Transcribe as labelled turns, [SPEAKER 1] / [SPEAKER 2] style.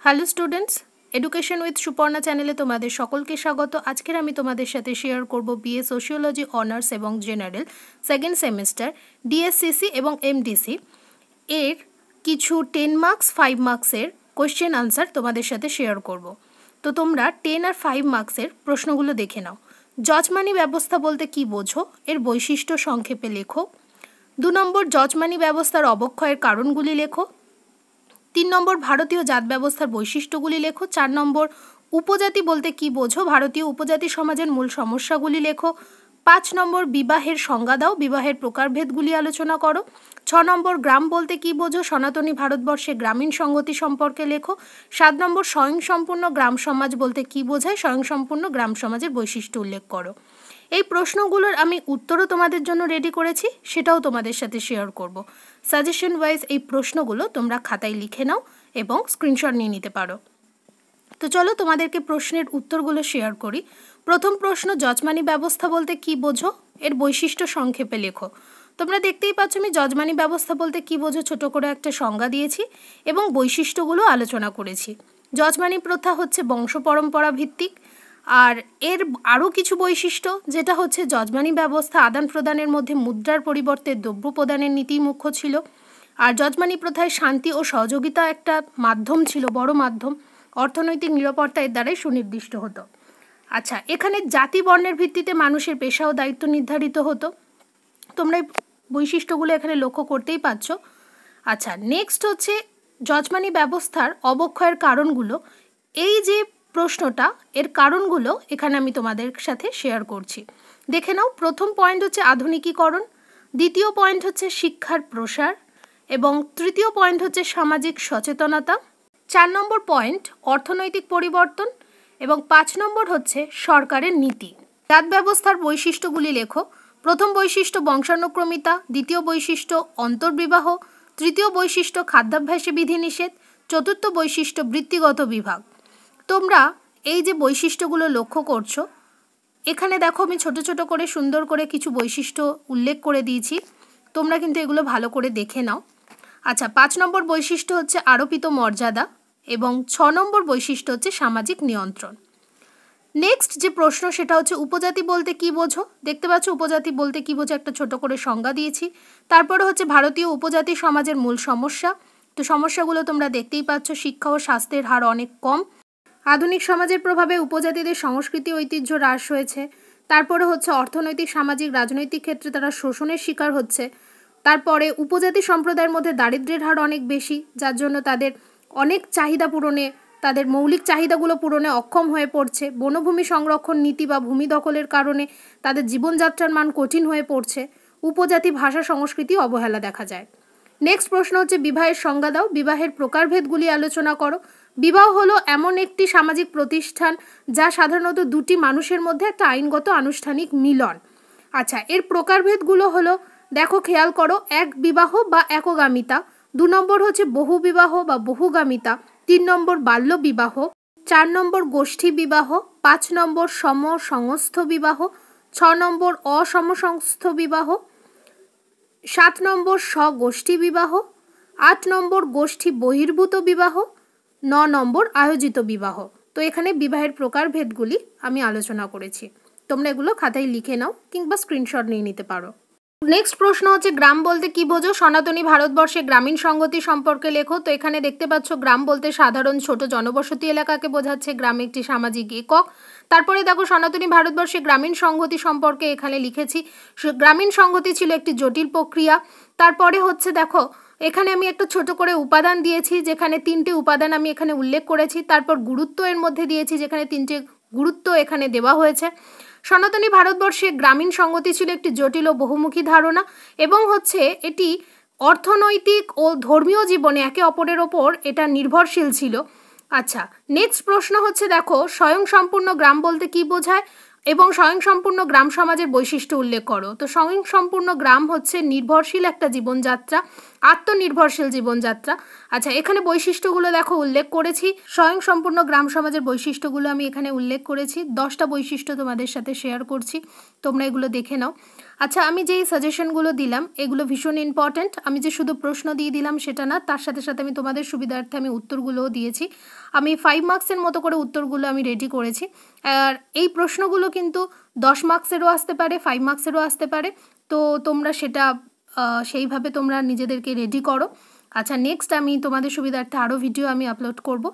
[SPEAKER 1] Hello students, education with Suparna চ্যানেলে তোমাদের সকলকে স্বাগত। আজকের আমি তোমাদের সাথে শেয়ার করব বিএ সোশিওলজি অনার্স এবং জেনারেল সেকেন্ড সেমিস্টার ডিএসসিসি এবং এমডিসি এর কিছু 10 মার্কস 5 মার্কসের কোয়েশ্চেন আনসার তোমাদের সাথে শেয়ার করব। তো তোমরা 10 আর 5 মার্কসের প্রশ্নগুলো দেখে নাও। জজমানি ব্যবস্থা বলতে কি বোঝো, এর বৈশিষ্ট্য সংক্ষেপে লেখো। 2 নম্বর, জজমানি ব্যবস্থার অবক্ষয়ের কারণগুলি লেখো। 3 নম্বর, ভারতীয় জাত ব্যবস্থার বৈশিষ্ট্যগুলি লেখো। 4 নম্বর, উপজাতি বলতে কি বোঝো, ভারতীয় উপজাতি সমাজের মূল সমস্যাগুলি লেখো। 5 নম্বর, বিবাহের সংজ্ঞা দাও, বিবাহের প্রকারভেদগুলি আলোচনা করো। 6 নম্বর, গ্রাম বলতে কি বোঝো, সনাতনী ভারতবর্ষে গ্রামীণ সংগতি সম্পর্কে লেখো। 7 নম্বর, স্বয়ংসম্পূর্ণ গ্রাম সমাজ বলতে কি বোঝায়, স্বয়ংসম্পূর্ণ গ্রাম সমাজের বৈশিষ্ট্য উল্লেখ করো। এই প্রশ্নগুলোর আমি উত্তরও তোমাদের জন্য রেডি করেছি, সেটাও তোমাদের সাথে শেয়ার করব। সাজেশন ওয়াইজ এই প্রশ্নগুলো তোমরা খাতায় লিখে নাও এবং স্ক্রিনশট নিয়ে নিতে পারো। তো চলো তোমাদেরকে প্রশ্নের উত্তরগুলো শেয়ার করি। প্রথম প্রশ্ন, জজমানি ব্যবস্থা বলতে কি বোঝো, এর বৈশিষ্ট্য সংক্ষেপে লেখো। তোমরা দেখতেই পাচ্ছ আমি জজমানি ব্যবস্থা বলতে কি বোঝো ছোট করে একটা সংজ্ঞা দিয়েছি এবং বৈশিষ্ট্যগুলো আলোচনা করেছি। জজমানি প্রথা হচ্ছে বংশ পরম্পরা ভিত্তিক, আর এর আরও কিছু বৈশিষ্ট্য, যেটা হচ্ছে জজমানি ব্যবস্থা আদান প্রদানের মধ্যে মুদ্রার পরিবর্তে দ্রব্য প্রদানের নীতি মুখ্য ছিল। আর জজমানি প্রথায় শান্তি ও সহযোগিতা একটা মাধ্যম ছিল, বড় মাধ্যম। অর্থনৈতিক নিরাপত্তা এর দ্বারাই সুনির্দিষ্ট হতো। আচ্ছা, এখানে জাতি বর্ণের ভিত্তিতে মানুষের পেশা ও দায়িত্ব নির্ধারিত হতো। তোমরা এই বৈশিষ্ট্যগুলো এখানে লক্ষ্য করতেই পাচ্ছ। আচ্ছা, নেক্সট হচ্ছে জজমানি ব্যবস্থার অবক্ষয়ের কারণগুলো। এই যে প্রশ্নটা, এর কারণগুলো এখানে আমি তোমাদের সাথে শেয়ার করছি। দেখে নাও। প্রথম পয়েন্ট হচ্ছে আধুনিকীকরণ, দ্বিতীয় পয়েন্ট হচ্ছে শিক্ষার প্রসার, এবং তৃতীয় পয়েন্ট হচ্ছে সামাজিক সচেতনতা, 4 নম্বর পয়েন্ট অর্থনৈতিক পরিবর্তন, এবং 5 নম্বর হচ্ছে সরকারের নীতি। জাত ব্যবস্থার বৈশিষ্ট্যগুলি লেখো। প্রথম বৈশিষ্ট্য বংশানুক্রমিতা, দ্বিতীয় বৈশিষ্ট্য অন্তর্বিবাহ, তৃতীয় বৈশিষ্ট্য খাদ্যাভ্যাসে বিধিনিষেধ, চতুর্থ বৈশিষ্ট্য বৃত্তিগত বিভাগ। তোমরা এই যে বৈশিষ্ট্যগুলো লক্ষ্য করছো, এখানে দেখো আমি ছোট ছোট করে সুন্দর করে কিছু বৈশিষ্ট্য উল্লেখ করে দিয়েছি, তোমরা কিন্তু এগুলো ভালো করে দেখে নাও। আচ্ছা, 5 নম্বর বৈশিষ্ট্য হচ্ছে আরোপিত মর্যাদা, এবং 6 নম্বর বৈশিষ্ট্য হচ্ছে সামাজিক নিয়ন্ত্রণ। নেক্সট যে প্রশ্ন, সেটা হচ্ছে উপজাতি বলতে কি বোঝো। দেখতে পাচ্ছ উপজাতি বলতে কি বোঝো একটা ছোট করে সংজ্ঞা দিয়েছি। তারপরে হচ্ছে ভারতীয় উপজাতি সমাজের মূল সমস্যা। তো সমস্যাগুলো তোমরা দেখতেই পাচ্ছ, শিক্ষা ও স্বাস্থ্যের হার অনেক কম, আধুনিক সমাজের প্রভাবে উপজাতিদের সংস্কৃতি ঐতিহ্য হ্রাস হয়েছে। তারপরে হচ্ছে অর্থনৈতিক সামাজিক রাজনৈতিক ক্ষেত্রে তারা শোষণের শিকার হচ্ছে। তারপরে উপজাতি সম্প্রদায়ের মধ্যে দারিদ্র্যের হার অনেক বেশি, যার জন্য তাদের অনেক চাহিদা পূরণে, তাদের মৌলিক চাহিদাগুলো পূরণে অক্ষম হয়ে পড়ছে। বনভূমি সংরক্ষণ নীতি বা ভূমি দখলের কারণে তাদের জীবনযাত্রার মান কঠিন হয়ে পড়ছে। উপজাতি ভাষা সংস্কৃতি অবহেলা দেখা যায়। নেক্সট প্রশ্ন হচ্ছে বিবাহের সংজ্ঞা দাও, বিবাহের প্রকারভেদগুলি আলোচনা করো। বিবাহ হলো এমন একটি সামাজিক প্রতিষ্ঠান যা সাধারণত দুটি মানুষের মধ্যে একটা আইনগত আনুষ্ঠানিক মিলন। আচ্ছা, এর প্রকারভেদগুলো হলো, দেখো খেয়াল করো, এক বিবাহ বা একগামিতা, 2 নম্বর হচ্ছে বহু বিবাহ বা বহুগামিতা, 3 নম্বর বাল্য বিবাহ, 4 নম্বর গোষ্ঠী বিবাহ, 5 নম্বর সমসংস্থ বিবাহ, 6 নম্বর অসমসংস্থ বিবাহ, 7 নম্বর স্বগোষ্ঠী বিবাহ, 8 নম্বর গোষ্ঠী বহির্ভূত বিবাহ, 9 নম্বর আয়োজিত বিবাহ। তো এখানে বিবাহের প্রকারভেদগুলি আমি আলোচনা করেছি, তোমরা এগুলো খাতায় লিখে নাও কিংবা স্ক্রিনশট নিয়ে নিতে পারো। নেক্সট প্রশ্ন হচ্ছে গ্রাম বলতে কি বোঝো, সনাতনী ভারতবর্ষে গ্রামীণ সংগতি সম্পর্কে লেখো। তো এখানে দেখতে পাচ্ছ গ্রাম বলতে সাধারণ ছোট জনবসতি এলাকাকে বোঝাচ্ছে, গ্রাম একটি সামাজিক একক। তারপরে দেখো সনাতনী ভারতবর্ষে গ্রামীণ সংহতি সম্পর্কে এখানে লিখেছি, গ্রামীণ সংহতি ছিল একটি জটিল প্রক্রিয়া। তারপরে হচ্ছে দেখো এখানে আমি একটা ছোট করে উপাদান দিয়েছি, যেখানে 3টে উপাদান আমি এখানে উল্লেখ করেছি। তারপর গুরুত্ব এর মধ্যে দিয়েছি, যেখানে 3টে গুরুত্ব এখানে দেওয়া হয়েছে। সনাতনী ভারতবর্ষে গ্রামীণ সংগতি ছিল একটি জটিল ও বহুমুখী ধারণা, এবং হচ্ছে এটি অর্থনৈতিক ও ধর্মীয় জীবনে একে অপরের ওপর এটা নির্ভরশীল ছিল। আচ্ছা, নেক্সট প্রশ্ন হচ্ছে দেখো স্বয়ংসম্পূর্ণ গ্রাম বলতে কি বোঝায় এবং স্বয়ংসম্পূর্ণ গ্রাম সমাজের বৈশিষ্ট্য উল্লেখ করো। তো স্বয়ংসম্পূর্ণ গ্রাম হচ্ছে নির্ভরশীল একটা জীবনযাত্রা, আত্মনির্ভরশীল জীবনযাত্রা। আচ্ছা, এখানে বৈশিষ্ট্যগুলো দেখো উল্লেখ করেছি, স্বয়ংসম্পূর্ণ গ্রাম সমাজের বৈশিষ্ট্যগুলো আমি এখানে উল্লেখ করেছি। 10টা বৈশিষ্ট্য তোমাদের সাথে শেয়ার করছি, তোমরা এগুলো দেখে নাও। আচ্ছা, আমি যেই সাজেশনগুলো দিলাম এগুলো ভীষণ ইম্পর্ট্যান্ট। আমি যে শুধু প্রশ্ন দিয়ে দিলাম সেটা না, তার সাথে সাথে আমি তোমাদের সুবিধার্থে আমি উত্তরগুলোও দিয়েছি। আমি 5 মার্কসের মতো করে উত্তরগুলো আমি রেডি করেছি। আর এই প্রশ্নগুলো কিন্তু 10 মার্কসেরও আসতে পারে, 5 মার্কসেরও আসতে পারে। তো তোমরা সেটা সেইভাবে তোমরা নিজেদেরকে রেডি করো। আচ্ছা, নেক্সট আমি তোমাদের সুবিধার্থে আরও ভিডিও আমি আপলোড করব।